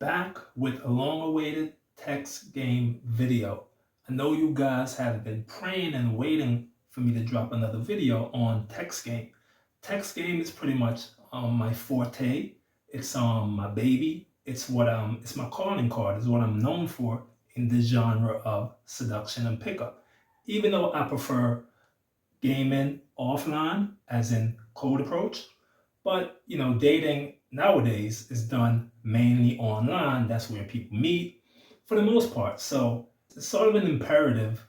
back with a long-awaited text game video. I know you guys have been praying and waiting for me to drop another video on text game. Text game is pretty much my forte. It's my baby. It's my calling card. It's what I'm known for in this genre of seduction and pickup. Even though I prefer gaming offline, as in cold approach, but dating nowadays is done mainly online. That's where people meet for the most part. So it's sort of an imperative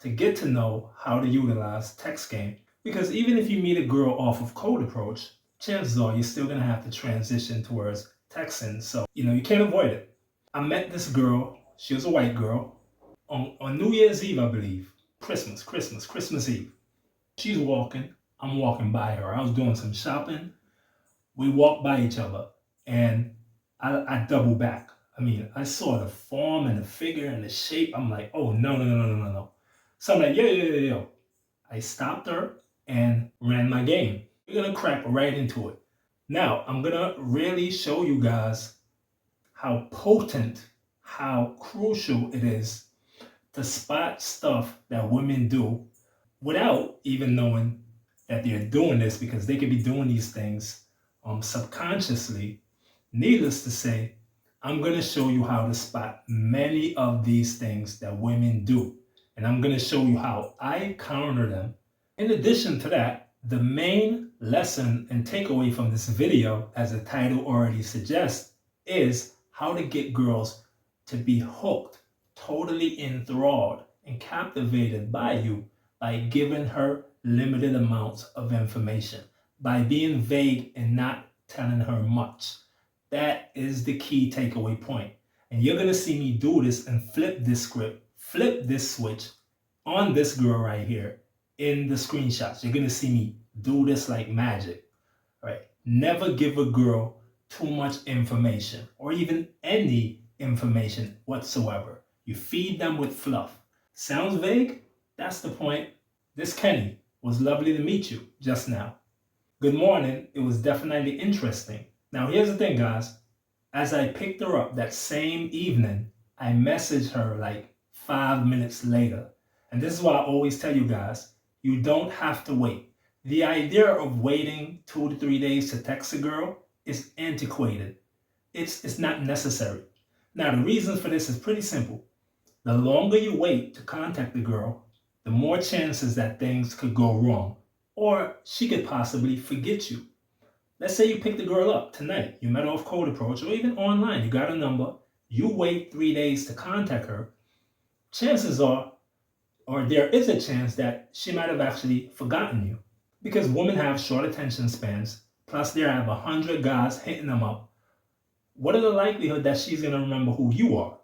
to get to know how to utilize text game. Because even if you meet a girl off of cold approach, chances are you're still gonna have to transition towards texting. So you can't avoid it. I met this girl, she was a white girl, on New Year's Eve, I believe. Christmas Eve. She's walking, I'm walking by her. I was doing some shopping. We walked by each other and I doubled back. I mean, I saw the form and the figure and the shape. I'm like, oh, no. So I'm like, yo. I stopped her and ran my game. We're going to crack right into it. Now, I'm going to really show you guys how potent, how crucial it is to spot stuff that women do without even knowing that they're doing this, because they could be doing these things subconsciously. Needless to say, I'm going to show you how to spot many of these things that women do. And I'm going to show you how I counter them. In addition to that, the main lesson and takeaway from this video, as the title already suggests, is how to get girls to be hooked, totally enthralled, and captivated by you by giving her limited amounts of information, by being vague and not telling her much. That is the key takeaway point. And you're going to see me do this and flip this script, flip this switch on this girl right here in the screenshots. You're going to see me do this like magic. Right? Never give a girl too much information or even any information whatsoever. You feed them with fluff. Sounds vague? That's the point. This Kenny, was lovely to meet you just now. Good morning. It was definitely interesting. Now, here's the thing, guys. As I picked her up that same evening, I messaged her like 5 minutes later. And this is why I always tell you guys, you don't have to wait. The idea of waiting 2 to 3 days to text a girl is antiquated. It's not necessary. Now, the reason for this is pretty simple. The longer you wait to contact the girl, the more chances that things could go wrong, or she could possibly forget you. Let's say you pick the girl up tonight, you met her off cold approach, or even online, you got a number, you wait 3 days to contact her, chances are, or there is a chance that she might have actually forgotten you. Because women have short attention spans, plus they have 100 guys hitting them up. What are the likelihood that she's going to remember who you are?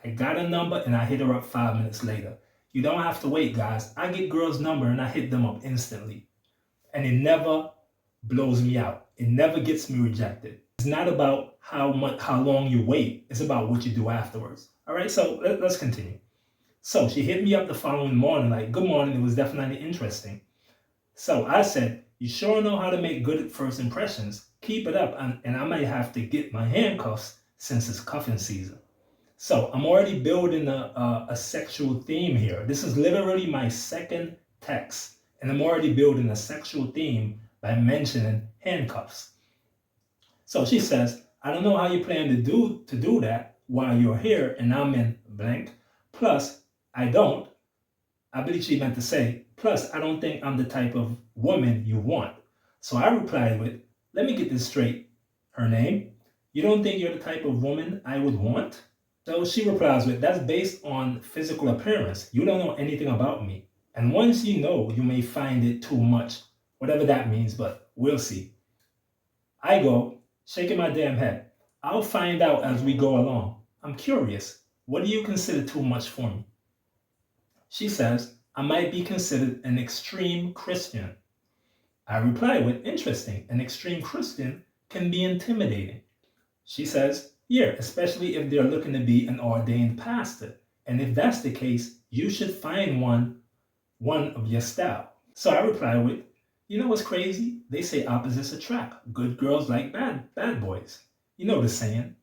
I got a number and I hit her up 5 minutes later. You don't have to wait, guys. I get girls' number and I hit them up instantly. And it never blows me out. It never gets me rejected. It's not about how long you wait. It's about what you do afterwards. All right, so let's continue. So she hit me up the following morning like, good morning, it was definitely interesting. So I said, you sure know how to make good first impressions. Keep it up, and I might have to get my handcuffs since it's cuffing season. So I'm already building a sexual theme here. This is literally my second text, and I'm already building a sexual theme by mentioning handcuffs. So she says, I don't know how you plan to do that while you're here and I'm in blank. Plus, I believe she meant to say, plus I don't think I'm the type of woman you want. So I replied with, let me get this straight. Her name? You don't think you're the type of woman I would want? So she replies with, that's based on physical appearance. You don't know anything about me. And once you know, you may find it too much. Whatever that means, but we'll see. I go, shaking my damn head. I'll find out as we go along. I'm curious. What do you consider too much for me? She says, I might be considered an extreme Christian. I reply with, interesting. An extreme Christian can be intimidating. She says, yeah, especially if they're looking to be an ordained pastor. And if that's the case, you should find one of your style. So I reply with, you know what's crazy? They say opposites attract. Good girls like bad boys. You know the saying.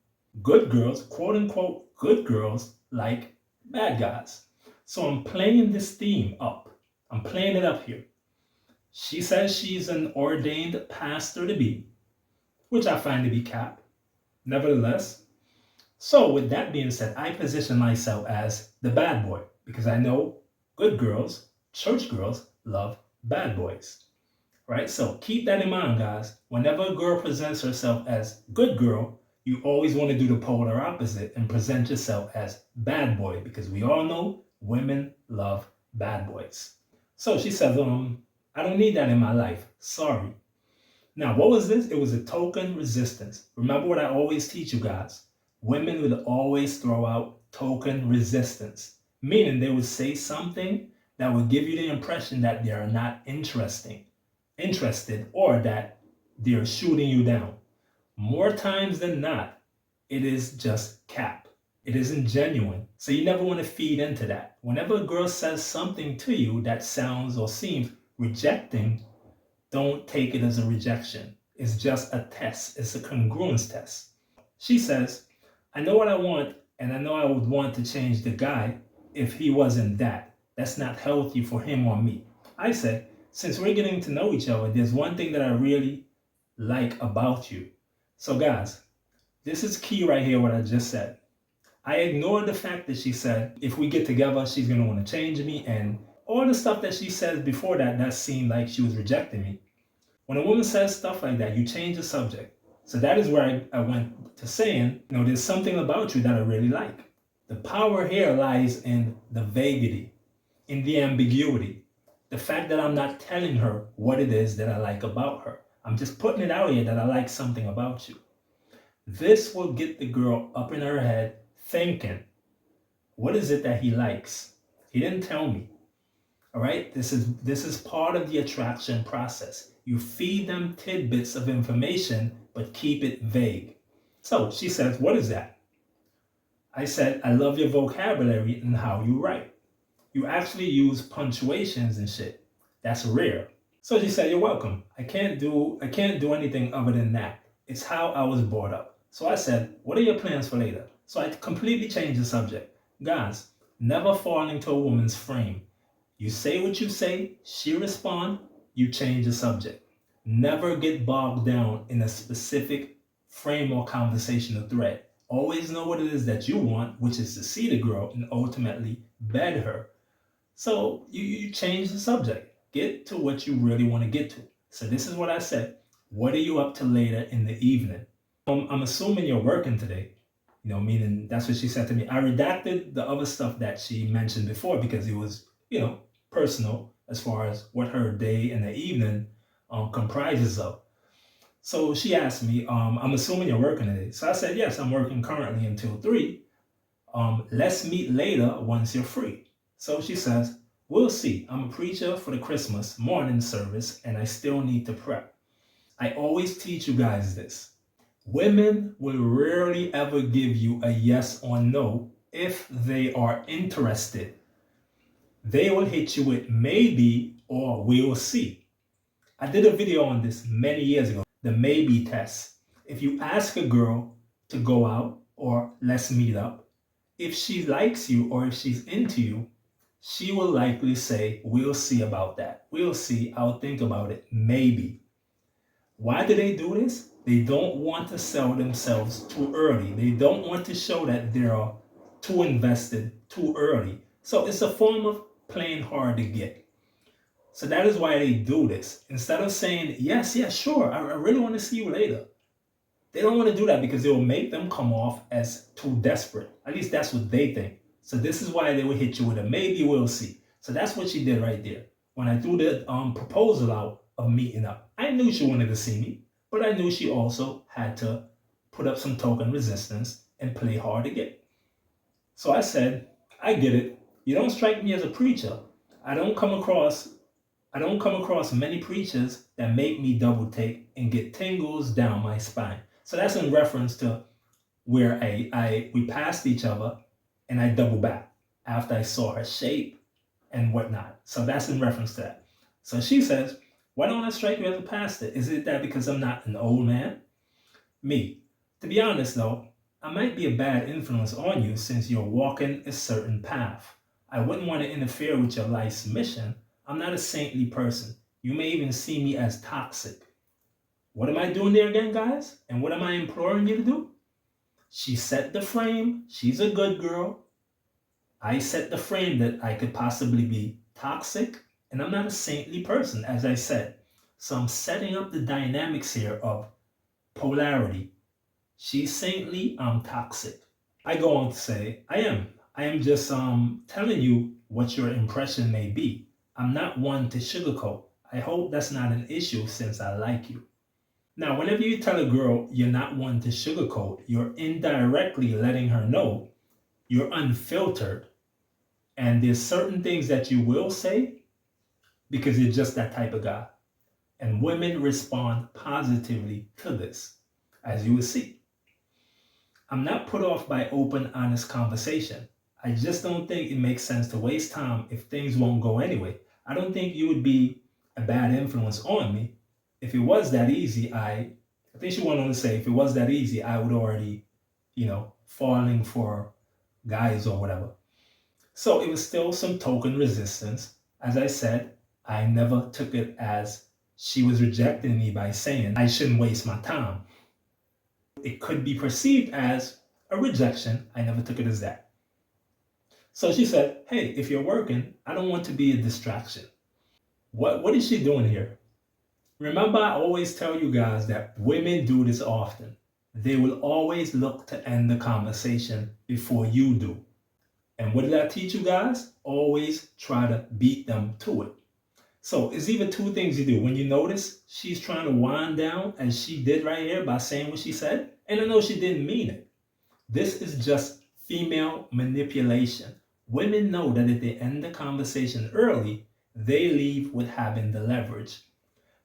Good girls, quote unquote, good girls like bad guys. So I'm playing this theme up. I'm playing it up here. She says she's an ordained pastor to be, which I find to be cap. Nevertheless, so with that being said, I position myself as the bad boy because I know good girls, church girls, love bad boys. Right? So keep that in mind, guys. Whenever a girl presents herself as good girl, you always want to do the polar opposite and present yourself as bad boy because we all know women love bad boys. So she says, I don't need that in my life. Sorry. Now, what was this? It was a token resistance. Remember what I always teach you guys. Women would always throw out token resistance, meaning they would say something that would give you the impression that they are not interested or that they're shooting you down. More times than not, it is just cap. It isn't genuine. So you never want to feed into that. Whenever a girl says something to you that sounds or seems rejecting, don't take it as a rejection. It's just a test. It's a congruence test. She says, I know what I want, and I know I would want to change the guy if he wasn't that. That's not healthy for him or me. I said, since we're getting to know each other, there's one thing that I really like about you. So, guys, this is key right here, what I just said. I ignored the fact that she said, if we get together, she's going to want to change me. And all the stuff that she said before that, that seemed like she was rejecting me. When a woman says stuff like that, you change the subject. So that is where I went to saying, there's something about you that I really like. The power here lies in the vaguity, in the ambiguity. The fact that I'm not telling her what it is that I like about her. I'm just putting it out here that I like something about you. This will get the girl up in her head thinking, what is it that he likes? He didn't tell me. All right, this is part of the attraction process. You feed them tidbits of information, but keep it vague. So she says, what is that? I said, I love your vocabulary and how you write. You actually use punctuations and shit. That's rare. So she said, you're welcome. I can't do anything other than that. It's how I was brought up. So I said, what are your plans for later? So I completely changed the subject. Guys, never fall into a woman's frame. You say what you say, she respond, you change the subject. Never get bogged down in a specific frame or conversational thread. Always know what it is that you want, which is to see the girl and ultimately bed her. So you change the subject. Get to what you really want to get to. So this is what I said. What are you up to later in the evening? I'm assuming you're working today. Meaning that's what she said to me. I redacted the other stuff that she mentioned before because it was, personal as far as what her day and the evening comprises of. So she asked me, I'm assuming you're working today. So I said, yes, I'm working currently until 3. Let's meet later once you're free. So she says, we'll see. I'm a preacher for the Christmas morning service and I still need to prep. I always teach you guys this. Women will rarely ever give you a yes or no if they are interested. They will hit you with maybe or we'll see. I did a video on this many years ago, the maybe test. If you ask a girl to go out or let's meet up, if she likes you or if she's into you, she will likely say, we'll see about that. We'll see, I'll think about it, maybe. Why do they do this? They don't want to sell themselves too early. They don't want to show that they're too invested too early. So it's a form of playing hard to get. So that is why they do this. Instead of saying, yes, sure, I really want to see you later. They don't want to do that because it will make them come off as too desperate. At least that's what they think. So this is why they will hit you with a maybe we'll see. So that's what she did right there. When I threw the proposal out of meeting up, I knew she wanted to see me, but I knew she also had to put up some token resistance and play hard to get. So I said, I get it. You don't strike me as a preacher. I don't come across many preachers that make me double take and get tingles down my spine. So that's in reference to where we passed each other and I double back after I saw her shape and whatnot. So that's in reference to that. So she says, why don't I strike you as a pastor? Is it that because I'm not an old man? Me. To be honest though, I might be a bad influence on you since you're walking a certain path. I wouldn't want to interfere with your life's mission. I'm not a saintly person. You may even see me as toxic. What am I doing there again, guys? And what am I imploring you to do? She set the frame. She's a good girl. I set the frame that I could possibly be toxic, and I'm not a saintly person, as I said. So I'm setting up the dynamics here of polarity. She's saintly, I'm toxic. I go on to say, I am. I am just telling you what your impression may be. I'm not one to sugarcoat. I hope that's not an issue since I like you. Now, whenever you tell a girl you're not one to sugarcoat, you're indirectly letting her know you're unfiltered. And there's certain things that you will say because you're just that type of guy. And women respond positively to this, as you will see. I'm not put off by open, honest conversation. I just don't think it makes sense to waste time if things won't go anyway. I don't think you would be a bad influence on me. If it was that easy, I think she went on to say, if it was that easy, I would already, falling for guys or whatever. So it was still some token resistance. As I said, I never took it as she was rejecting me by saying I shouldn't waste my time. It could be perceived as a rejection. I never took it as that. So she said, hey, if you're working, I don't want to be a distraction. What is she doing here? Remember, I always tell you guys that women do this often. They will always look to end the conversation before you do. And what did I teach you guys? Always try to beat them to it. So it's either two things you do. When you notice she's trying to wind down, as she did right here by saying what she said, and I know she didn't mean it. This is just female manipulation. Women know that if they end the conversation early, they leave with having the leverage.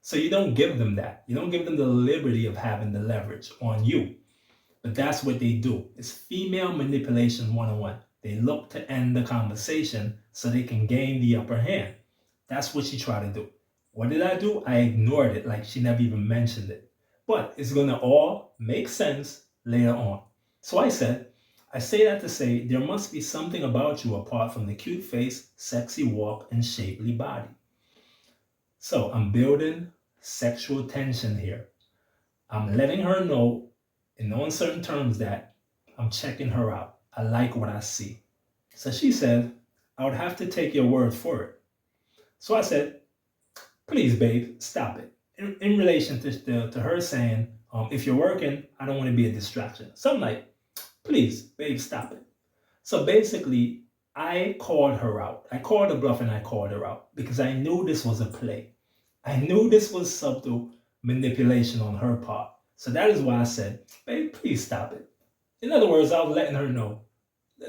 So you don't give them that. You don't give them the liberty of having the leverage on you. But that's what they do. It's female manipulation 101. They look to end the conversation so they can gain the upper hand. That's what she tried to do. What did I do? I ignored it like she never even mentioned it. But it's going to all make sense later on. So I say that to say there must be something about you apart from the cute face, sexy walk, and shapely body. So I'm building sexual tension here. I'm letting her know in no uncertain terms that I'm checking her out. I like what I see. So she said, I would have to take your word for it. So I said, please, babe, stop it. In relation to her saying, if you're working, I don't want to be a distraction. So I'm like, please, babe, stop it. So basically, I called her out. I called her bluff and I called her out because I knew this was a play. I knew this was subtle manipulation on her part. So that is why I said, babe, please stop it. In other words, I was letting her know,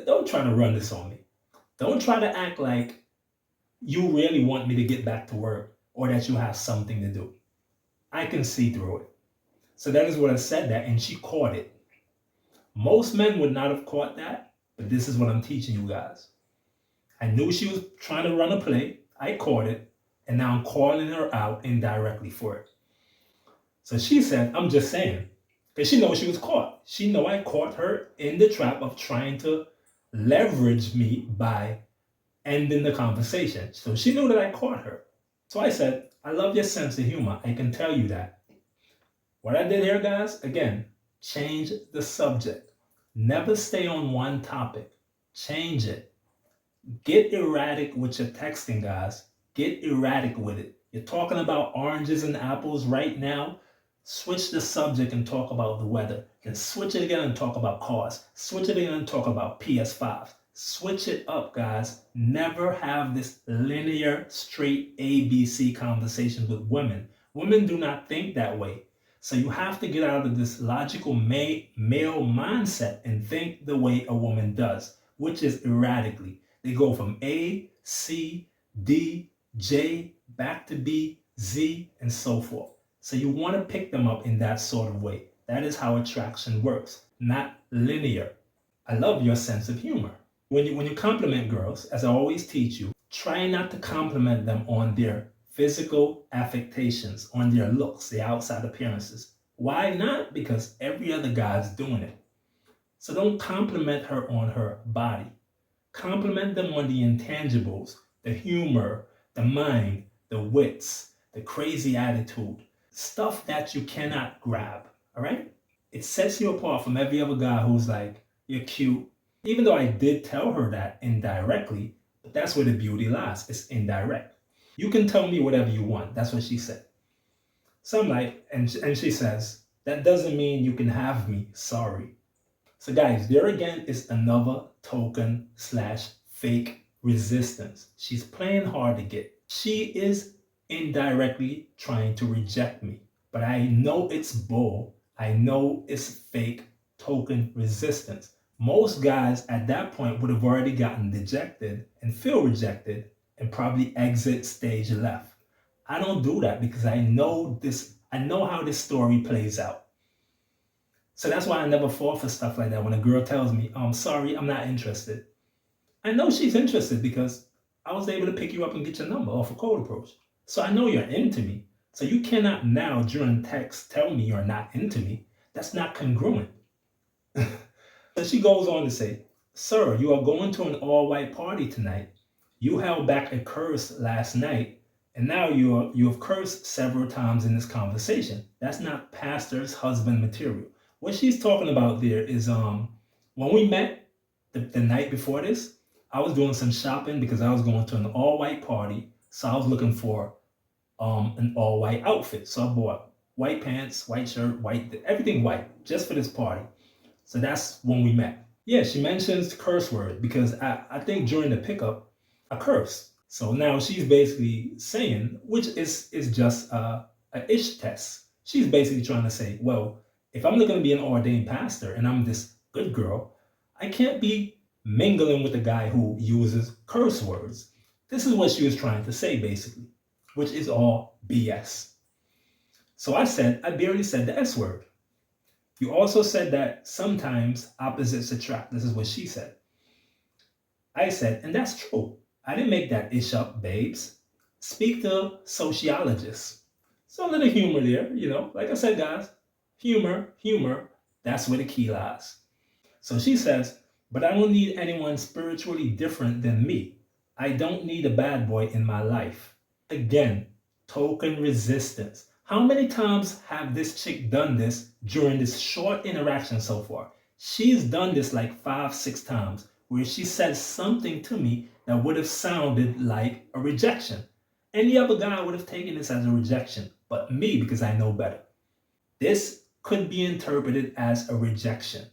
don't try to run this on me. Don't try to act like you really want me to get back to work or that you have something to do. I can see through it. So that is what I said that, and she caught it. Most men would not have caught that, but this is what I'm teaching you guys. I knew she was trying to run a play. I caught it, and now I'm calling her out indirectly for it. So she said, I'm just saying, because she knows she was caught. She know I caught her in the trap of trying to leverage me by ending the conversation. So she knew that I caught her. So I said, I love your sense of humor. I can tell you that. What I did here, guys, again, change the subject. Never stay on one topic. Change it. Get erratic with your texting, guys. Get erratic with it. You're talking about oranges and apples right now. Switch the subject and talk about the weather. Then switch it again and talk about cars. Switch it again and talk about PS5. Switch it up, guys. Never have this linear, straight ABC conversation with women. Women do not think that way. So you have to get out of this logical male mindset and think the way a woman does, which is erratically. They go from A, C, D, J, back to B, Z, and so forth. So you want to pick them up in that sort of way. That is how attraction works, not linear. I love your sense of humor. When you compliment girls, as I always teach you, try not to compliment them on their physical affectations, on their looks, their outside appearances. Why not? Because every other guy's doing it. So don't compliment her on her body. Compliment them on the intangibles, the humor, the mind, the wits, the crazy attitude, stuff that you cannot grab. All right? It sets you apart from every other guy who's like, you're cute. Even though I did tell her that indirectly, but that's where the beauty lies. It's indirect. You can tell me whatever you want. That's what she said. So I'm like, and she says, that doesn't mean you can have me. Sorry. So guys, there again is another token slash fake resistance. She's playing hard to get. She is indirectly trying to reject me. But I know it's bull. I know it's fake token resistance. Most guys at that point would have already gotten dejected and feel rejected and probably exit stage left. I don't do that because I know how this story plays out. So that's why I never fall for stuff like that. When a girl tells me, I'm sorry, I'm not interested. I know she's interested because I was able to pick you up and get your number off a cold approach. So I know you're into me. So you cannot now during text tell me you're not into me. That's not congruent. So she goes on to say, sir, you are going to an all-white party tonight. You held back a curse last night, and now you have cursed several times in this conversation. That's not pastor's husband material. What she's talking about there is when we met the night before this, I was doing some shopping because I was going to an all-white party. So I was looking for an all-white outfit. So I bought white pants, white shirt, white, everything white, just for this party. So that's when we met. Yeah, she mentions curse word because I think during the pickup, I cursed. So now she's basically saying, which is just a ish test. She's basically trying to say, well, if I'm looking to be an ordained pastor and I'm this good girl, I can't be mingling with a guy who uses curse words. This is what she was trying to say, basically, which is all BS. So I barely said the S word. You also said that sometimes opposites attract. This is what she said. I said, and that's true. I didn't make that ish up, babes. Speak to sociologists. So a little humor there, like I said, guys, humor, that's where the key lies. So she says, but I don't need anyone spiritually different than me. I don't need a bad boy in my life. Again, token resistance. How many times have this chick done this during this short interaction so far? She's done this like 5, 6 times where she said something to me that would have sounded like a rejection. Any other guy would have taken this as a rejection, but me because I know better. This could be interpreted as a rejection,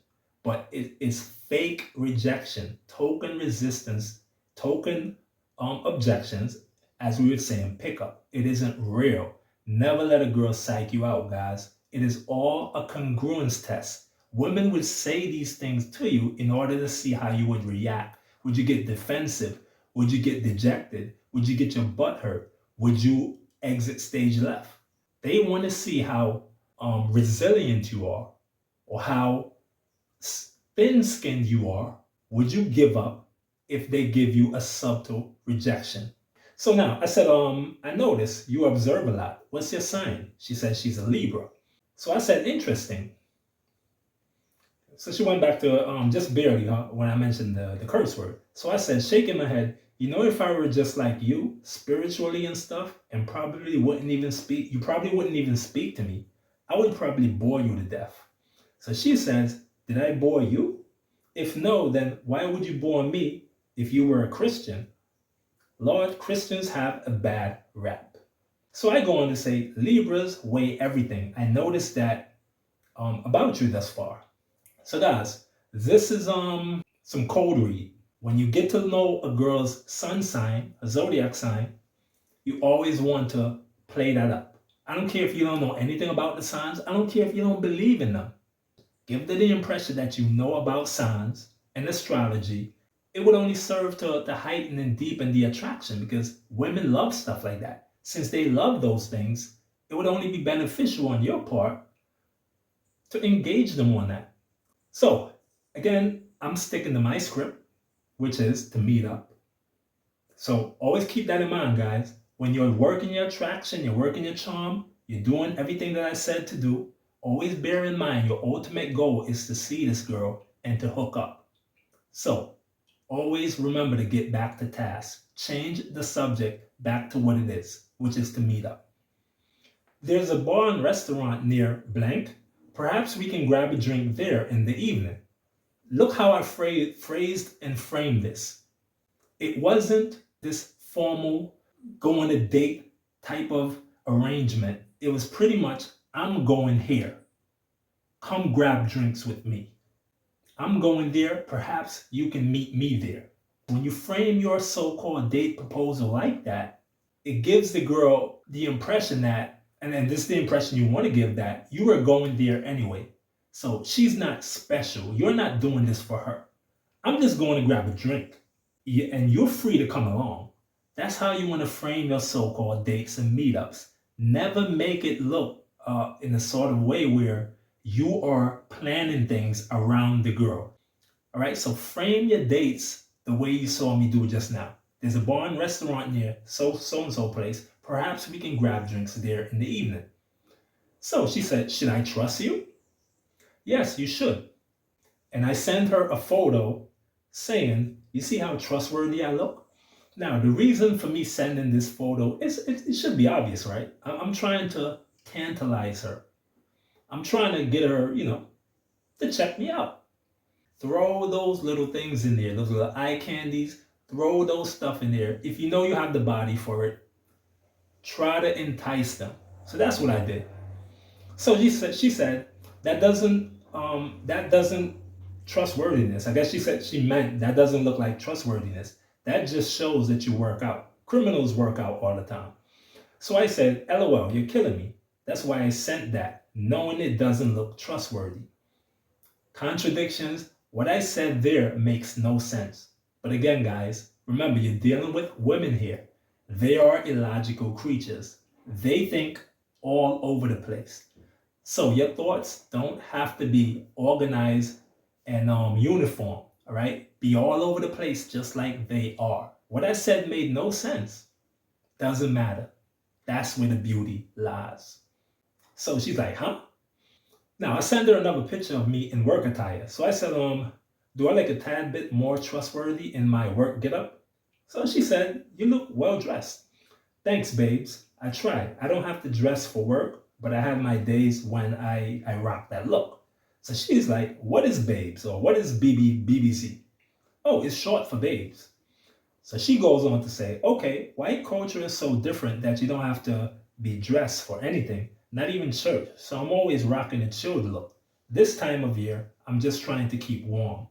but it is fake rejection, token resistance, token objections, as we would say in pickup. It isn't real. Never let a girl psych you out, guys. It is all a congruence test. Women would say these things to you in order to see how you would react. Would you get defensive? Would you get dejected? Would you get your butt hurt? Would you exit stage left? They want to see how resilient you are or how thin-skinned you are. Would you give up if they give you a subtle rejection? So now I said, I notice you observe a lot. What's your sign? She said she's a Libra. So I said, interesting. So she went back to just barely when I mentioned the curse word. So I said, shaking my head, if I were just like you, spiritually and stuff, and probably wouldn't even speak, you probably wouldn't even speak to me. I would probably bore you to death. So she says, did I bore you? If no, then why would you bore me if you were a Christian? Lord, Christians have a bad rap. So I go on to say, Libras weigh everything. I noticed that about you thus far. So guys, this is some code read. When you get to know a girl's sun sign, a zodiac sign, you always want to play that up. I don't care if you don't know anything about the signs. I don't care if you don't believe in them. Give them the impression that you know about signs and astrology. It would only serve to heighten and deepen the attraction because women love stuff like that. Since they love those things, it would only be beneficial on your part to engage them on that. So, again, I'm sticking to my script, which is to meet up. So always keep that in mind, guys. When you're working your attraction, you're working your charm, you're doing everything that I said to do, always bear in mind your ultimate goal is to see this girl and to hook up. So always remember to get back to task. Change the subject back to what it is, which is to meet up. There's a bar and restaurant near blank. Perhaps we can grab a drink there in the evening. Look how I phrased and framed this. It wasn't this formal go on a date type of arrangement. It was pretty much, I'm going here. Come grab drinks with me. I'm going there. Perhaps you can meet me there. When you frame your so-called date proposal like that, it gives the girl the impression that, and this is the impression you want to give, that you are going there anyway. So she's not special. You're not doing this for her. I'm just going to grab a drink. And you're free to come along. That's how you want to frame your so-called dates and meetups. Never make it look in a sort of way where you are planning things around the girl. All right, so frame your dates the way you saw me do just now. There's a bar and restaurant near so-and-so place. Perhaps we can grab drinks there in the evening. So she said, should I trust you? Yes, you should. And I sent her a photo saying, you see how trustworthy I look? Now, the reason for me sending this photo is it should be obvious, right? I'm trying to tantalize her. I'm trying to get her, to check me out. Throw those little things in there, those little eye candies. Throw those stuff in there. If you know you have the body for it, try to entice them. So that's what I did. So she said that doesn't trustworthiness. I guess she meant that doesn't look like trustworthiness. That just shows that you work out. Criminals work out all the time. So I said, LOL, you're killing me. That's why I sent that, knowing it doesn't look trustworthy. Contradictions. What I said there makes no sense. But again, guys, remember, you're dealing with women here. They are illogical creatures. They think all over the place. So your thoughts don't have to be organized and uniform, all right? Be all over the place just like they are. What I said made no sense. Doesn't matter. That's where the beauty lies. So she's like, huh? Now I sent her another picture of me in work attire. So I said, do I look a tad bit more trustworthy in my work getup? So she said, you look well dressed. Thanks, babes. I try. I don't have to dress for work, but I have my days when I rock that look. So she's like, what is babes, or what is BBC? Oh, it's short for babes. So she goes on to say, okay, white culture is so different that you don't have to be dressed for anything, not even church. So I'm always rocking a chilled look. This time of year, I'm just trying to keep warm.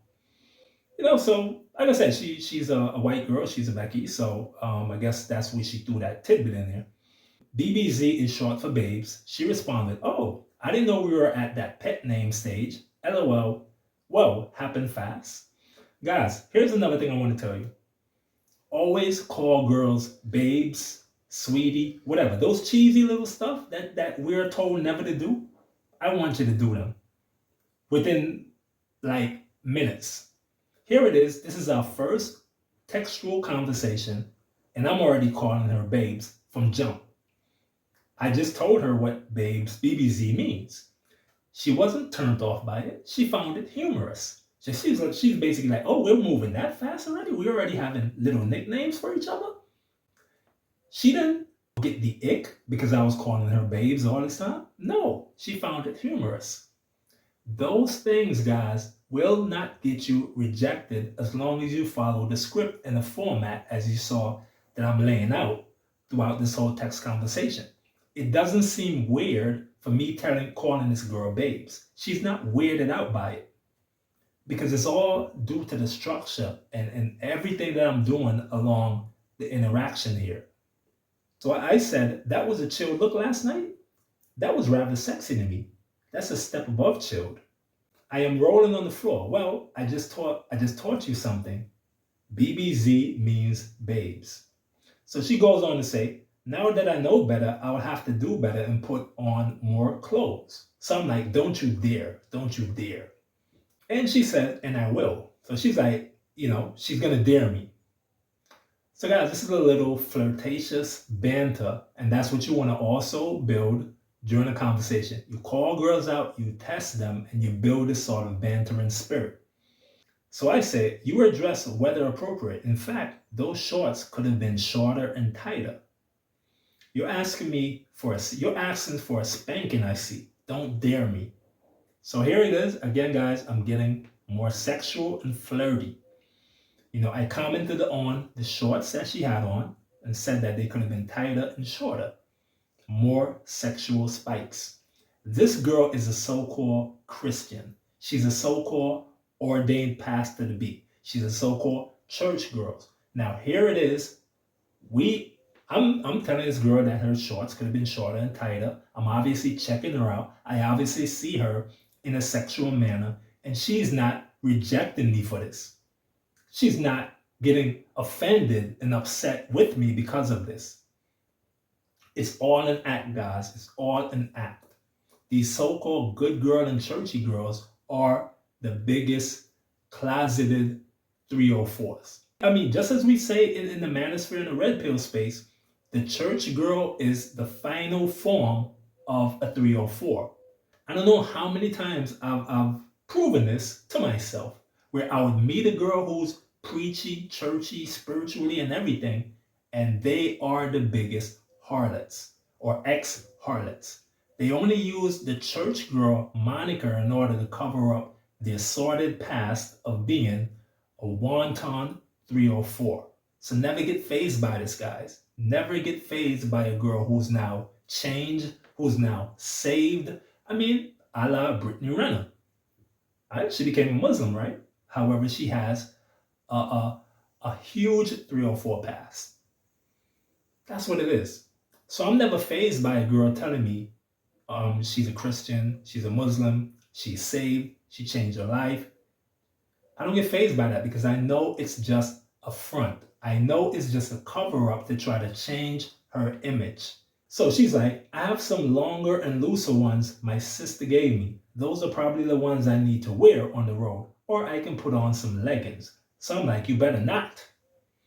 So like I said, she's a white girl. She's a Becky. So I guess that's where she threw that tidbit in there. BBZ is short for babes. She responded, oh, I didn't know we were at that pet name stage. LOL. Whoa, happened fast. Guys, here's another thing I want to tell you. Always call girls babes, sweetie, whatever. Those cheesy little stuff that we're told never to do, I want you to do them within like minutes. Here it is. This is our first textual conversation, and I'm already calling her babes from jump. I just told her what babes BBZ means. She wasn't turned off by it. She found it humorous. So she's basically like, oh, we're moving that fast already? We're already having little nicknames for each other? She didn't get the ick because I was calling her babes all this time. No, she found it humorous. Those things, guys, will not get you rejected as long as you follow the script and the format as you saw that I'm laying out throughout this whole text conversation. It doesn't seem weird for me calling this girl babes. She's not weirded out by it because it's all due to the structure and everything that I'm doing along the interaction here. So I said, that was a chilled look last night. That was rather sexy to me. That's a step above chilled. I am rolling on the floor. Well, I just taught you something. BBZ means babes. So she goes on to say, now that I know better, I will have to do better and put on more clothes. So I'm like, don't you dare, don't you dare. And she said, and I will. So she's like, she's going to dare me. So guys, this is a little flirtatious banter, and that's what you want to also build during a conversation. You call girls out, you test them, and you build this sort of bantering spirit. So I said, you were dressed weather appropriate. In fact, those shorts could have been shorter and tighter. You're asking for a spanking, I see. Don't dare me. So here it is. Again, guys, I'm getting more sexual and flirty. I commented on the shorts that she had on and said that they could have been tighter and shorter. More sexual spikes. This girl is a so-called Christian. She's a so-called ordained pastor to be. She's a so-called church girl. Now here it is. I'm telling this girl that her shorts could have been shorter and tighter. I'm obviously checking her out. I obviously see her in a sexual manner, and she's not rejecting me for this. She's not getting offended and upset with me because of this. It's all an act, guys. It's all an act. These so-called good girl and churchy girls are the biggest closeted 304s. I mean, just as we say in the manosphere and the red pill space, the church girl is the final form of a 304. I don't know how many times I've proven this to myself, where I would meet a girl who's preachy, churchy, spiritually, and everything, and they are the biggest harlots or ex-harlots. They only use the church girl moniker in order to cover up the assorted past of being a wanton 304. So never get fazed by this, guys. Never get fazed by a girl who's now changed, who's now saved. I mean, a la Brittany Renner. She became a Muslim, right? However, she has a huge 304 past. That's what it is. So I'm never fazed by a girl telling me she's a Christian, she's a Muslim, she's saved, she changed her life. I don't get fazed by that because I know it's just a front. I know it's just a cover up to try to change her image. So she's like, I have some longer and looser ones my sister gave me. Those are probably the ones I need to wear on the road, or I can put on some leggings. So I'm like, you better not.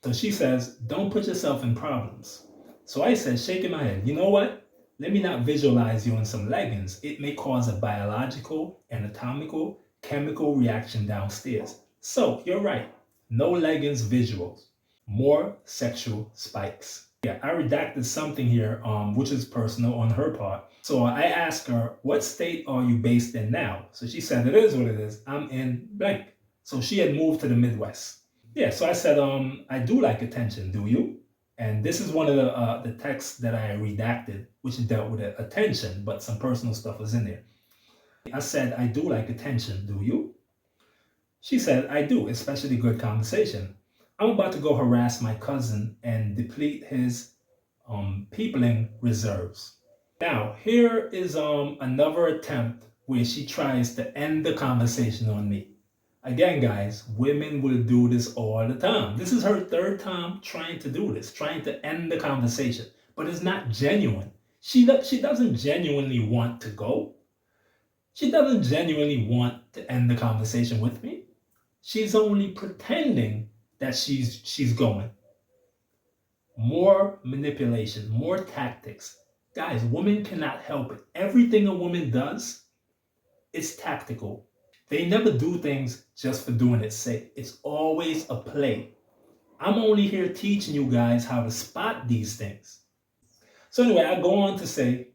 So she says, don't put yourself in problems. So I said, shaking my head, you know what? Let me not visualize you in some leggings. It may cause a biological, anatomical, chemical reaction downstairs. So you're right. No leggings visuals. More sexual spikes. Yeah, I redacted something here, which is personal on her part. So I asked her, what state are you based in now? So she said, it is what it is. I'm in blank. So she had moved to the Midwest. Yeah, so I said, I do like attention, do you? And this is one of the texts that I redacted, which dealt with attention, but some personal stuff was in there. I said, I do like attention, do you? She said, I do, especially good conversation. I'm about to go harass my cousin and deplete his peopling reserves. Now, here is another attempt where she tries to end the conversation on me. Again, guys, women will do this all the time. This is her third time trying to do this, trying to end the conversation, but it's not genuine. She doesn't genuinely want to go. She doesn't genuinely want to end the conversation with me. She's only pretending that she's going. More manipulation, more tactics. Guys, women cannot help it. Everything a woman does is tactical. They never do things just for doing its sake. It's always a play. I'm only here teaching you guys how to spot these things. So anyway, I go on to say,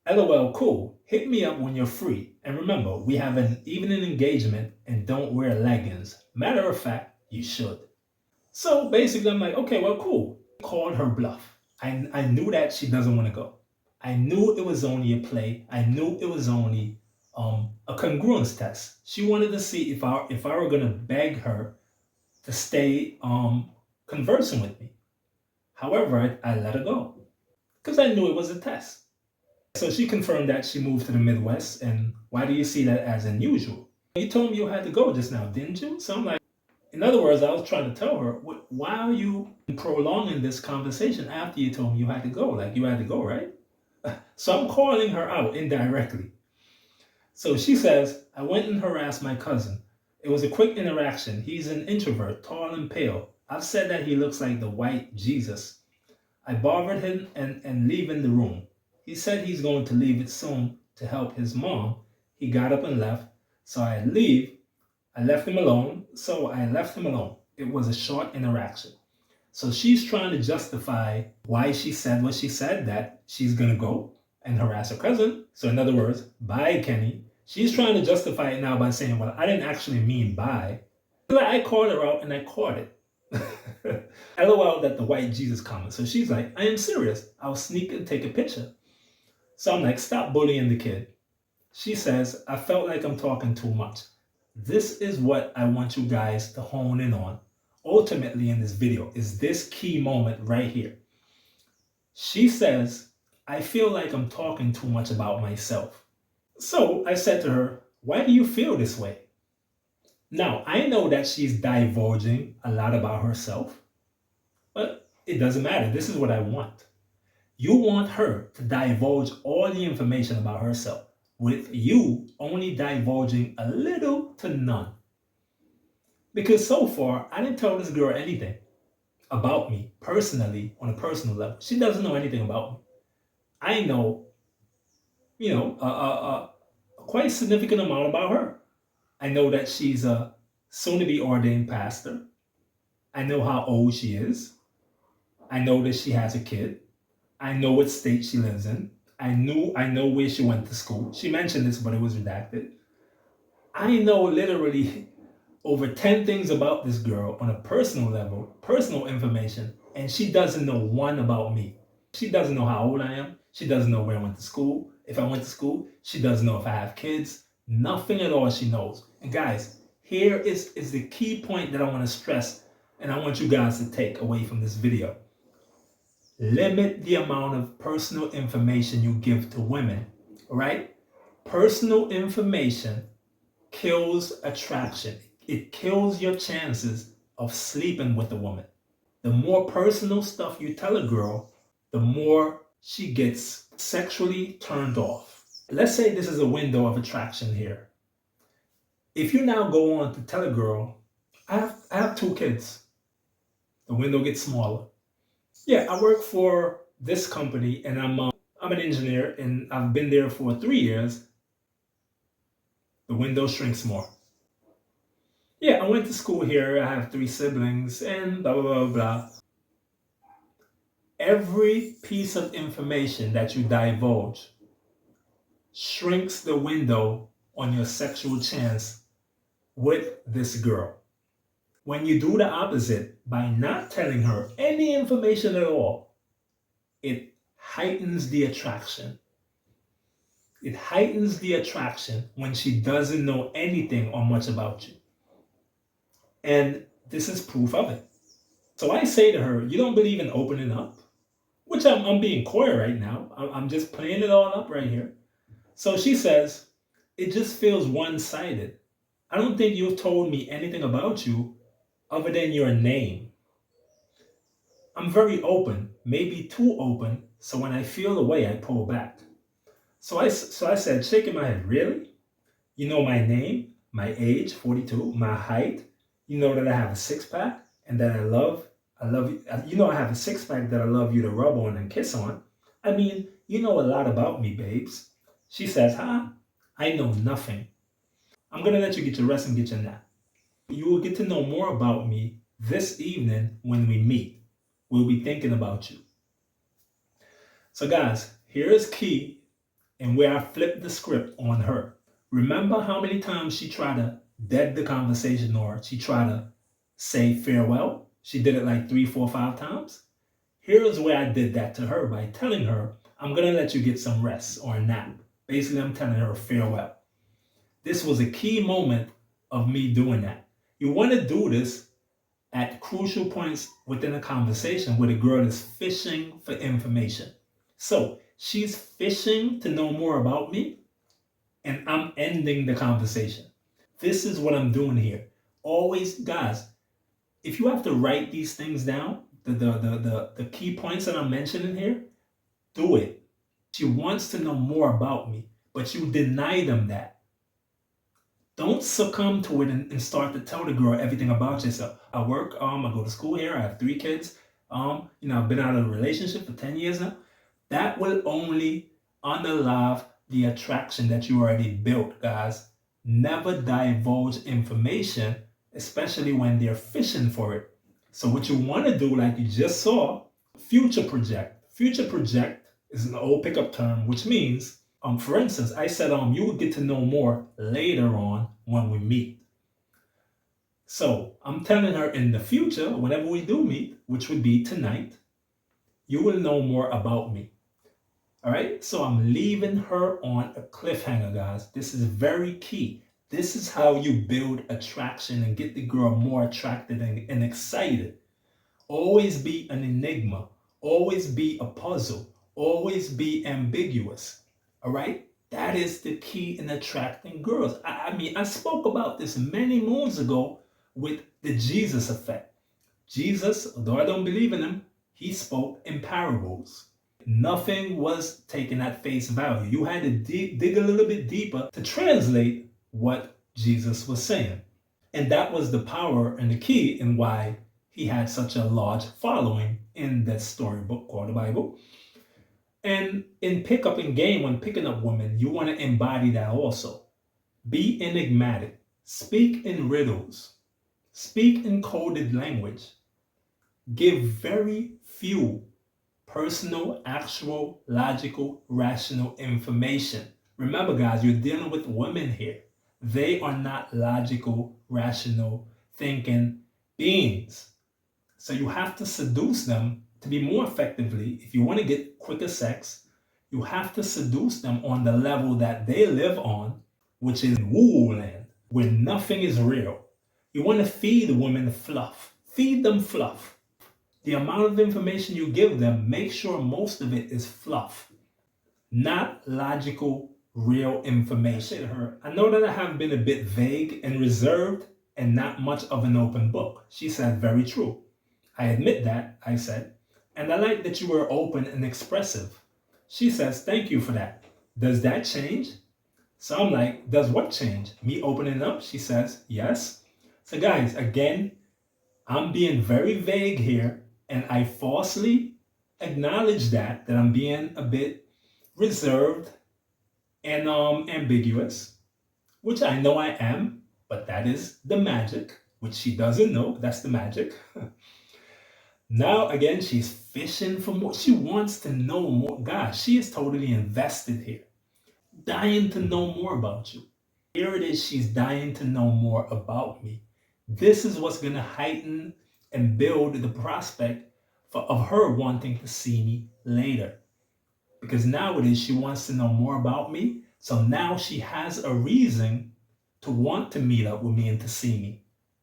LOL, cool. Hit me up when you're free. And remember, we have an evening engagement and don't wear leggings. Matter of fact, you should. So basically, I'm like, okay, well, cool. Called her bluff. I knew that she doesn't want to go. I knew it was only a play. I knew it was only a congruence test. She wanted to see if I were gonna beg her to stay conversing with me. However, I let her go because I knew it was a test. So she confirmed that she moved to the Midwest, and why do you see that as unusual? You told me you had to go just now, didn't you? So I'm like, in other words, I was trying to tell her, why are you prolonging this conversation after you told me you had to go? Like, you had to go, right? So I'm calling her out indirectly. So she says, I went and harassed my cousin. It was a quick interaction. He's an introvert, tall and pale. I've said that he looks like the white Jesus. I bothered him and leaving the room. He said he's going to leave it soon to help his mom. He got up and left. So I leave I left him alone. So I left him alone. It was a short interaction. So she's trying to justify why she said what she said, that she's going to go and harass her cousin. So, in other words, bye, Kenny. She's trying to justify it now by saying, well, I didn't actually mean bye. I called her out and I caught it. LOL that the white Jesus comment. So she's like, I am serious. I'll sneak and take a picture. So I'm like, stop bullying the kid. She says, I felt like I'm talking too much. This is what I want you guys to hone in on ultimately in this video, is this key moment right here. She says, I feel like I'm talking too much about myself. So I said to her, why do you feel this way? Now, I know that she's divulging a lot about herself, but it doesn't matter. This is what I want. You want her to divulge all the information about herself, with you only divulging a little to none. Because so far, I didn't tell this girl anything about me personally, on a personal level. She doesn't know anything about me. I know, a quite significant amount about her. I know that she's a soon-to-be ordained pastor. I know how old she is. I know that she has a kid. I know what state she lives in. I know where she went to school. She mentioned this, but it was redacted. I know literally over 10 things about this girl on a personal level, personal information, and she doesn't know one about me. She doesn't know how old I am. She doesn't know where I went to school. If I went to school, she doesn't know if I have kids. Nothing at all she knows. And guys, here is the key point that I want to stress, and I want you guys to take away from this video. Limit the amount of personal information you give to women, right? Personal information kills attraction. It kills your chances of sleeping with a woman. The more personal stuff you tell a girl, the more she gets sexually turned off. Let's say this is a window of attraction here. If you now go on to tell a girl, I have 2 kids, the window gets smaller. Yeah, I work for this company and I'm an engineer and I've been there for 3 years. The window shrinks more. Yeah, I went to school here. I have 3 siblings and blah, blah, blah, blah. Every piece of information that you divulge shrinks the window on your sexual chance with this girl. When you do the opposite, by not telling her any information at all, it heightens the attraction. It heightens the attraction when she doesn't know anything or much about you. And this is proof of it. So I say to her, you don't believe in opening up? Which I'm being coy right now. I'm just playing it all up right here. So she says, it just feels one-sided. I don't think you've told me anything about you other than your name. I'm very open, maybe too open, so when I feel the way, I pull back. So I said, shaking my head, really? You know my name, my age, 42, my height. You know that I have a 6-pack and that I love you. You know I have a 6-pack that I love you to rub on and kiss on. I mean, you know a lot about me, babes. She says, I know nothing. I'm going to let you get your rest and get your nap. You will get to know more about me this evening when we meet. We'll be thinking about you. So guys, here is key and where I flipped the script on her. Remember how many times she tried to dead the conversation or she tried to say farewell? She did it like 3, 4, 5 times. Here is where I did that to her by telling her, I'm going to let you get some rest or a nap. Basically, I'm telling her farewell. This was a key moment of me doing that. You want to do this at crucial points within a conversation where the girl is fishing for information. So she's fishing to know more about me, and I'm ending the conversation. This is what I'm doing here. Always, guys, if you have to write these things down, the key points that I'm mentioning here, do it. She wants to know more about me, but you deny them that. Don't succumb to it and start to tell the girl everything about yourself. I work, I go to school here, I have 3 kids, I've been out of a relationship for 10 years now. That will only unalive the attraction that you already built, guys. Never divulge information, especially when they're fishing for it. So what you want to do, like you just saw, future project. Future project is an old pickup term, which means, for instance, I said, you will get to know more later on when we meet. So I'm telling her in the future, whenever we do meet, which would be tonight, you will know more about me. All right. So I'm leaving her on a cliffhanger, guys. This is very key. This is how you build attraction and get the girl more attracted and excited. Always be an enigma. Always be a puzzle. Always be ambiguous. All right. That is the key in attracting girls. I mean, I spoke about this many moons ago with the Jesus effect. Jesus, although I don't believe in him, he spoke in parables. Nothing was taken at face value. You had to dig a little bit deeper to translate what Jesus was saying. And that was the power and the key in why he had such a large following in that storybook called the Bible. And in pickup and game, when picking up women, you want to embody that also. Be enigmatic. Speak in riddles. Speak in coded language. Give very few personal, actual, logical, rational information. Remember, guys, you're dealing with women here. They are not logical, rational, thinking beings. So you have to seduce them to be more effectively. If you want to get quicker sex, you have to seduce them on the level that they live on, which is woo land, where nothing is real. You want to feed women fluff. Feed them fluff. The amount of information you give them, make sure most of it is fluff, not logical, real information. I know that I have been a bit vague and reserved and not much of an open book. She said, very true. I admit that, I said, and I like that you were open and expressive. She says, thank you for that. Does that change? So I'm like, does what change? Me opening up? She says, yes. So guys, again, I'm being very vague here, and I falsely acknowledge that I'm being a bit reserved and ambiguous, which I know I am, but that is the magic, which she doesn't know. That's the magic. Now, again, she's fishing for more. She wants to know more. Gosh, she is totally invested here, dying to know more about you. Here it is, she's dying to know more about me. This is what's going to heighten and build the prospect of her wanting to see me later. Because now it is, she wants to know more about me. So now she has a reason to want to meet up with me and to see me.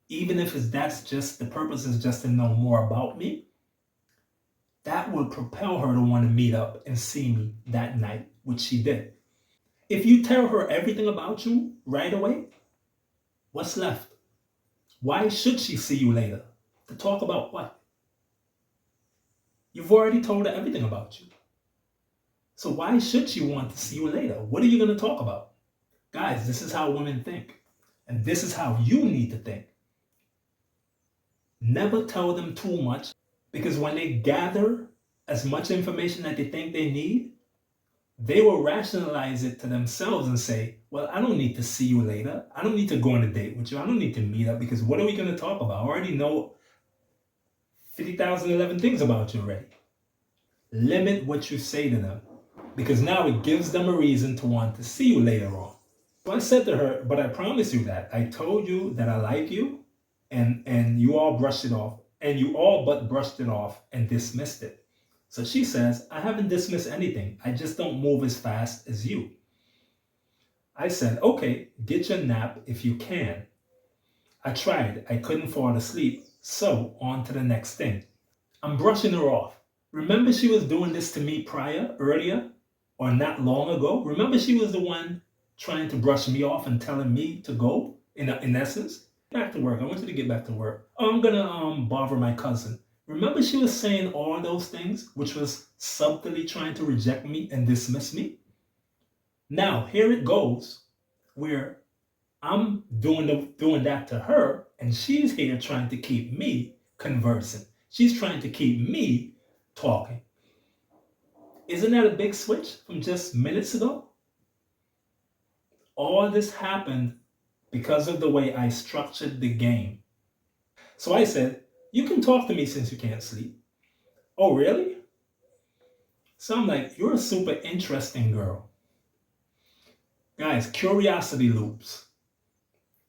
Even if that's just the purpose is just to know more about me, that would propel her to want to meet up and see me that night, which she did. If you tell her everything about you right away, what's left? Why should she see you later? To talk about what? You've already told her everything about you. So why should she want to see you later? What are you going to talk about? Guys, this is how women think. And this is how you need to think. Never tell them too much, because when they gather as much information that they think they need, they will rationalize it to themselves and say, well, I don't need to see you later. I don't need to go on a date with you. I don't need to meet up, because what are we going to talk about? I already know 50,011 things about you already. Limit what you say to them, because now it gives them a reason to want to see you later on. So I said to her, but I promise you that I told you that I like you, and you all brushed it off, and you all but brushed it off and dismissed it. So she says, I haven't dismissed anything. I just don't move as fast as you. I said, okay, get your nap if you can. I tried. I couldn't fall asleep. So on to the next thing. I'm brushing her off. Remember she was doing this to me earlier, or not long ago? Remember she was the one trying to brush me off and telling me to go, in essence? Back to work. I want you to get back to work. Oh, I'm going to bother my cousin. Remember she was saying all those things, which was subtly trying to reject me and dismiss me? Now, here it goes, where I'm doing that to her, and she's here trying to keep me conversing. She's trying to keep me talking. Isn't that a big switch from just minutes ago? All this happened because of the way I structured the game. So I said, "You can talk to me since you can't sleep." "Oh, really?" So I'm like, "You're a super interesting girl." Guys, curiosity loops.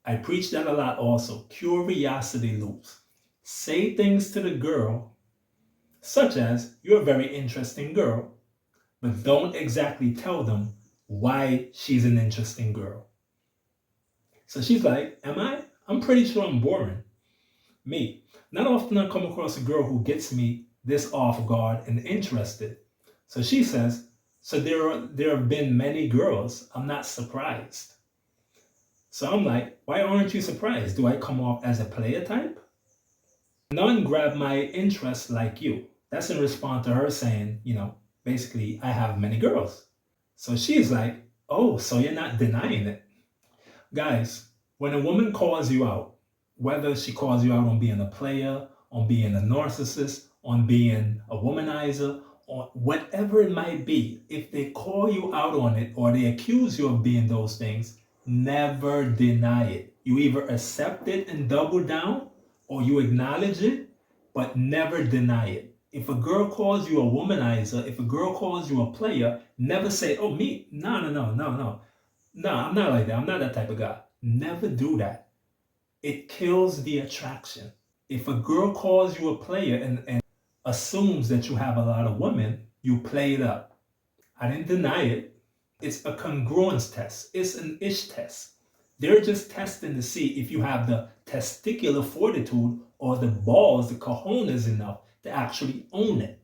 I preach that a lot also. Curiosity loops. Say things to the girl, such as, "You're a very interesting girl," but don't exactly tell them why she's an interesting girl. So she's like, "Am I? I'm pretty sure I'm boring." Me. Not often I come across a girl who gets me this off guard and interested. So she says, "So there have been many girls. I'm not surprised." So I'm like, "Why aren't you surprised? Do I come off as a player type?" "None grab my interest like you." That's in response to her saying, basically, "I have many girls." So she's like, "Oh, so you're not denying it." Guys, when a woman calls you out, whether she calls you out on being a player, on being a narcissist, on being a womanizer, or whatever it might be, if they call you out on it or they accuse you of being those things, never deny it. You either accept it and double down or you acknowledge it, but never deny it. If a girl calls you a womanizer, if a girl calls you a player, never say, "Oh, me, no, no, no, no, no. No, I'm not like that. I'm not that type of guy." Never do that. It kills the attraction. If a girl calls you a player and assumes that you have a lot of women, you play it up. I didn't deny it. It's a congruence test. It's an ish test. They're just testing to see if you have the testicular fortitude or the balls, the cojones enough to actually own it.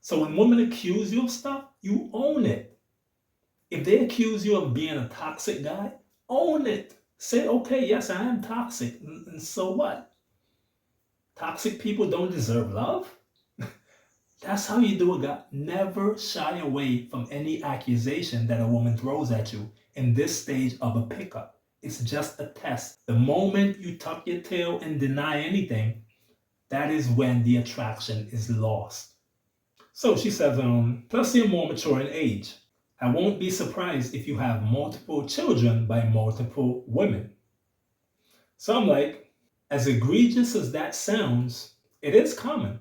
So when women accuse you of stuff, you own it. If they accuse you of being a toxic guy, own it. Say, "Okay, yes, I am toxic." And so what? Toxic people don't deserve love? That's how you do it, guy. Never shy away from any accusation that a woman throws at you in this stage of a pickup. It's just a test. The moment you tuck your tail and deny anything, that is when the attraction is lost. So she says, "Plus you're more mature in age. I won't be surprised if you have multiple children by multiple women." So I'm like, as egregious as that sounds, it is common.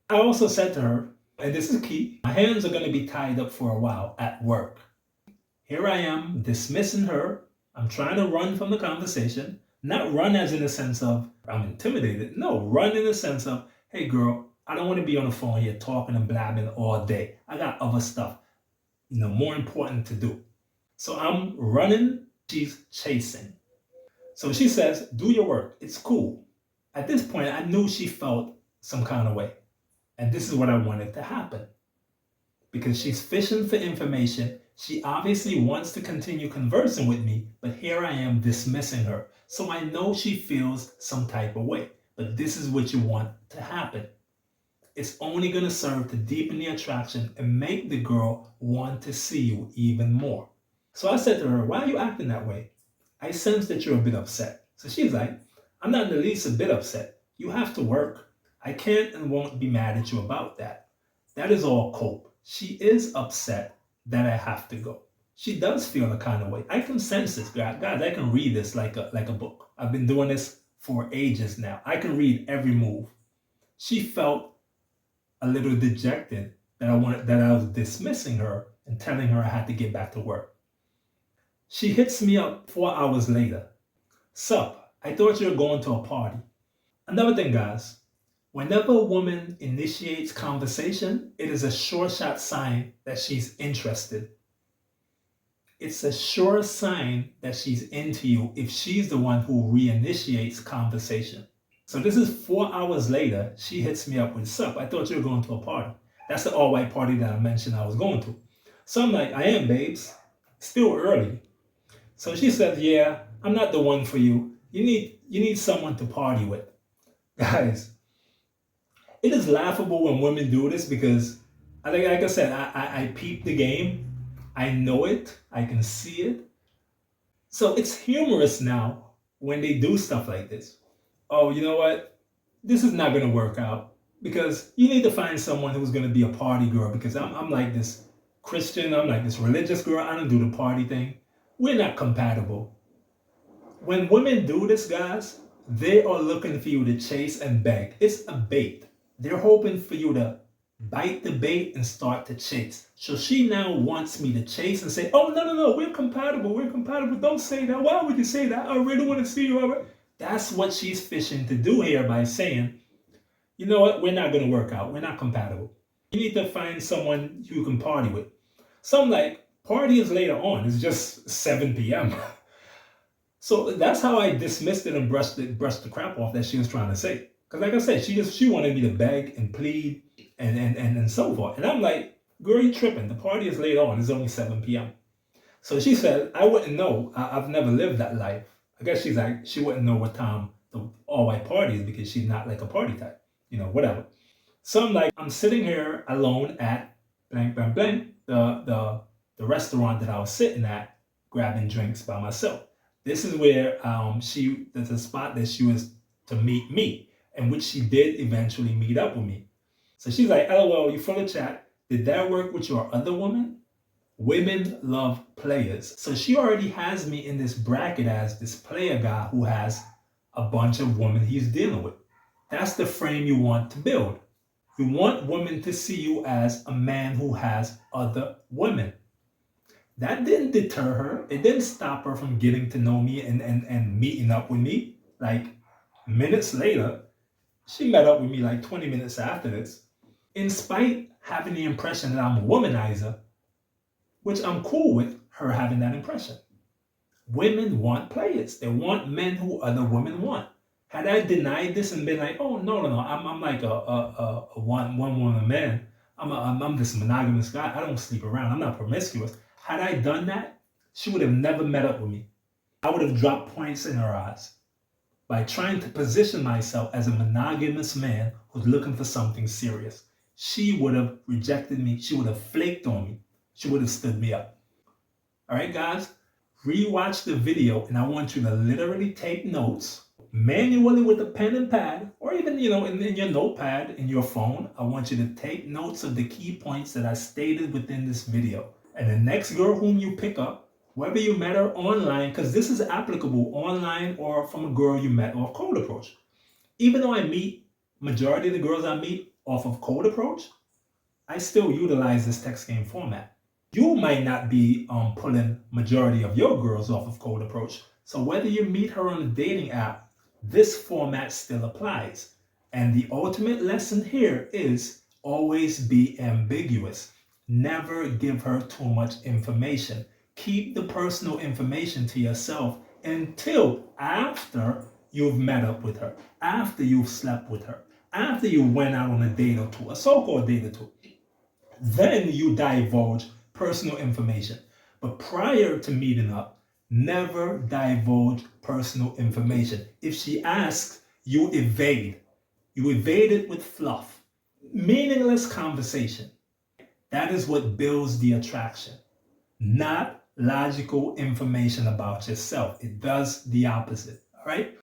I also said to her, and this is key, my hands are going to be tied up for a while at work. Here I am dismissing her. I'm trying to run from the conversation. Not run as in the sense of I'm intimidated. No, run in the sense of, "Hey girl, I don't want to be on the phone here talking and blabbing all day. I got other stuff, more important to do." So I'm running, she's chasing. So she says, "Do your work. It's cool." At this point, I knew she felt some kind of way. And this is what I wanted to happen. Because she's fishing for information. She obviously wants to continue conversing with me, but here I am dismissing her. So I know she feels some type of way. But this is what you want to happen. It's only going to serve to deepen the attraction and make the girl want to see you even more. So I said to her, "Why are you acting that way? I sense that you're a bit upset." So she's like, "I'm not in the least a bit upset. You have to work. I can't and won't be mad at you about that. That is all cope." She is upset that I have to go. She does feel a kind of way. I can sense this, guys. I can read this like a book. I've been doing this for ages now. I can read every move. She felt a little dejected that I was dismissing her and telling her I had to get back to work. She hits me up 4 hours later. "Sup, I thought you were going to a party." Another thing, guys, whenever a woman initiates conversation, it is a sure shot sign that she's interested. It's a sure sign that she's into you if she's the one who reinitiates conversation. So this is 4 hours later, she hits me up with, "Sup, I thought you were going to a party." That's the all-white party that I mentioned I was going to. So I'm like, "I am, babes. Still early." So she said, "Yeah, I'm not the one for you. You need someone to party with." Guys, it is laughable when women do this because, like I said, I peep the game. I know it. I can see it. So it's humorous now when they do stuff like this. "Oh, you know what? This is not going to work out because you need to find someone who's going to be a party girl because I'm like this Christian. I'm like this religious girl. I don't do the party thing. We're not compatible." When women do this, guys, they are looking for you to chase and beg. It's a bait. They're hoping for you to bite the bait and start to chase. So she now wants me to chase and say, oh, no, no, no, we're compatible. We're compatible. Don't say that. Why would you say that? I really want to see you. That's what she's fishing to do here by saying, you know what? We're not going to work out. We're not compatible. You need to find someone you can party with. So I'm like, party is later on. It's just 7 p.m. So that's how I dismissed it and brushed the crap off that she was trying to say. Because like I said, she wanted me to beg and plead and so forth. And I'm like, girl, you tripping. The party is later on. It's only 7 p.m. So she said, I wouldn't know. I've never lived that life. I guess she's like, she wouldn't know what time the all-white party is because she's not like a party type. Whatever. So I'm like, I'm sitting here alone at blank, blank, blank, the restaurant that I was sitting at, grabbing drinks by myself. This is where there's a spot that she was to meet me, and which she did eventually meet up with me. So she's like, LOL, you full of chat. Did that work with your other woman? Women love players. So she already has me in this bracket as this player guy who has a bunch of women he's dealing with. That's the frame you want to build. You want women to see you as a man who has other women. That didn't deter her. It didn't stop her from getting to know me and meeting up with me. Like minutes later, she met up with me like 20 minutes after this. In spite having the impression that I'm a womanizer, which I'm cool with her having that impression. Women want players. They want men who other women want. Had I denied this and been like, oh, no, no, no, I'm like a one woman man. I'm this monogamous guy. I don't sleep around. I'm not promiscuous. Had I done that, she would have never met up with me. I would have dropped points in her eyes by trying to position myself as a monogamous man who's looking for something serious. She would have rejected me. She would have flaked on me. She would have stood me up. All right, guys, rewatch the video, and I want you to literally take notes manually with a pen and pad, or even, in your notepad in your phone. I want you to take notes of the key points that I stated within this video. And the next girl whom you pick up, whether you met her online, because this is applicable online or from a girl you met off cold approach. Even though I meet majority of the girls I meet off of cold approach, I still utilize this text game format. You might not be pulling majority of your girls off of cold approach. So whether you meet her on a dating app, this format still applies. And the ultimate lesson here is always be ambiguous. Never give her too much information. Keep the personal information to yourself until after you've met up with her, after you've slept with her, after you went out on a date or two, a so-called date or two. Then you divulge personal information. But prior to meeting up, never divulge personal information. If she asks, you evade. You evade it with fluff. Meaningless conversation. That is what builds the attraction, not logical information about yourself. It does the opposite. All right?